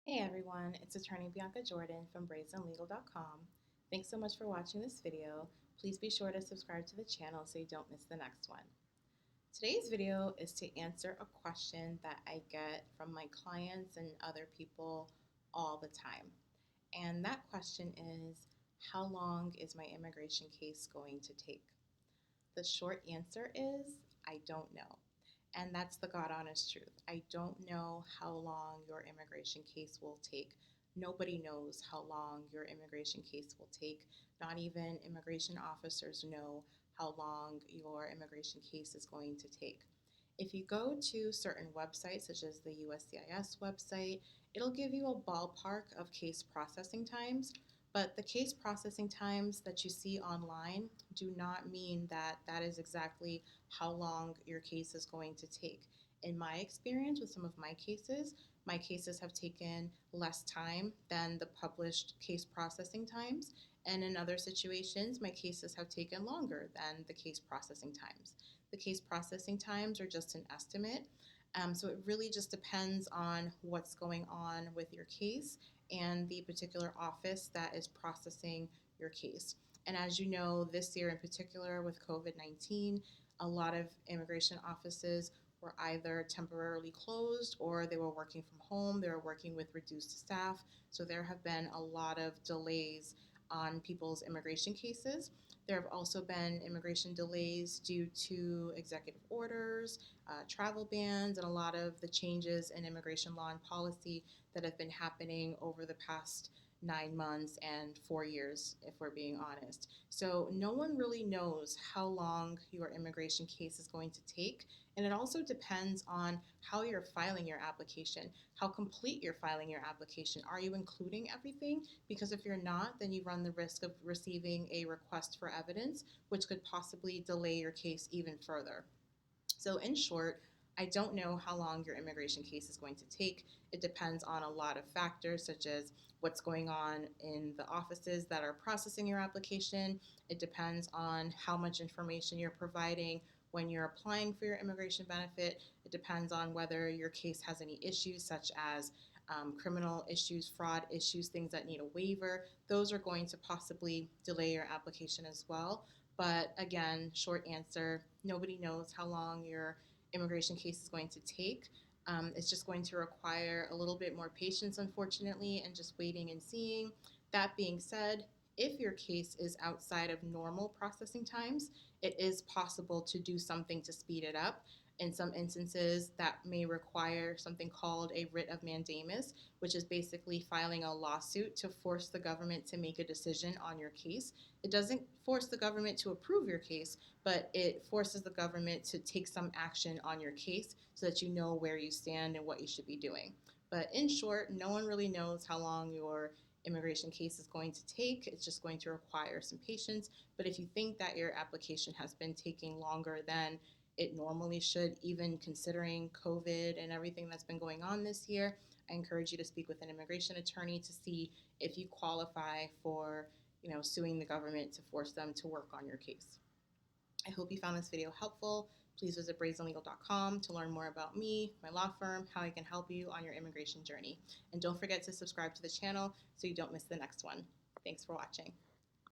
Hey everyone, it's attorney Bianca Jordan from brazenlegal.com. Thanks so much for watching this video. Please be sure to subscribe to the channel so you don't miss the next one. Today's video is to answer a question that I get from my clients and other people all the time. And that question is, how long is my immigration case going to take? The short answer is, I don't know. And that's the God honest truth. I don't know how long your immigration case will take. Nobody knows how long your immigration case will take. Not even immigration officers know how long your immigration case is going to take. If you go to certain websites, such as the USCIS website, it'll give you a ballpark of case processing times, but the case processing times that you see online do not mean that that is exactly how long your case is going to take. In my experience with some of my cases have taken less time than the published case processing times, and in other situations, my cases have taken longer than the case processing times. The case processing times are just an estimate. So it really just depends on what's going on with your case and the particular office that is processing your case. And as you know, this year in particular with COVID-19, a lot of immigration offices were either temporarily closed or they were working from home, they were working with reduced staff. So there have been a lot of delays on people's immigration cases. There have also been immigration delays due to executive orders, travel bans, and a lot of the changes in immigration law and policy that have been happening over the past 9 months and 4 years, if we're being honest. So no one really knows how long your immigration case is going to take. And it also depends on how you're filing your application, how complete you're filing your application. Are you including everything? Because if you're not, then you run the risk of receiving a request for evidence, which could possibly delay your case even further. So in short, I don't know how long your immigration case is going to take. It depends on a lot of factors, such as what's going on in the offices that are processing your application. It depends on how much information you're providing when you're applying for your immigration benefit. It depends on whether your case has any issues, such as criminal issues, fraud issues, things that need a waiver. Those are going to possibly delay your application as well. But again, short answer, nobody knows how long your immigration case is going to take. It's just going to require a little bit more patience, unfortunately, and just waiting and seeing. That being said, if your case is outside of normal processing times, it is possible to do something to speed it up. In some instances, that may require something called a writ of mandamus, which is basically filing a lawsuit to force the government to make a decision on your case. It doesn't force the government to approve your case, but it forces the government to take some action on your case so that you know where you stand and what you should be doing. But in short, no one really knows how long your immigration case is going to take. It's just going to require some patience. But if you think that your application has been taking longer than it normally should, even considering COVID and everything that's been going on this year, I encourage you to speak with an immigration attorney to see if you qualify for, suing the government to force them to work on your case. I hope you found this video helpful. Please visit brazenlegal.com to learn more about me, my law firm, how I can help you on your immigration journey. And don't forget to subscribe to the channel so you don't miss the next one. Thanks for watching.